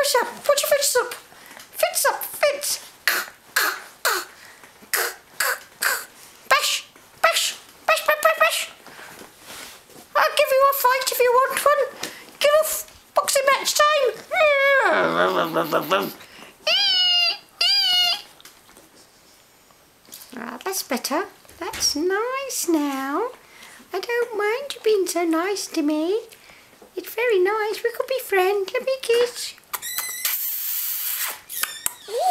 face up. Put your face up. Face up. Face. Bash. Bash. Bash, bash, bash, bash. I'll give you a fight if you want one. Give a boxing match time. Ah, that's better. That's nice now. I don't mind you being so nice to me. It's very nice. We could be friends. Let me kiss.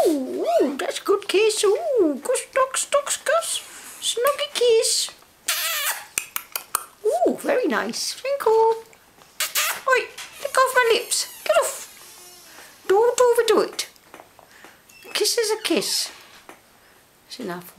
Ooh, that's a good kiss. Ooh, kuss. Snuggy kiss. Ooh, very nice. Twinkle. Oi, let off my lips. Get off. Don't overdo it. A kiss is a kiss. It's enough.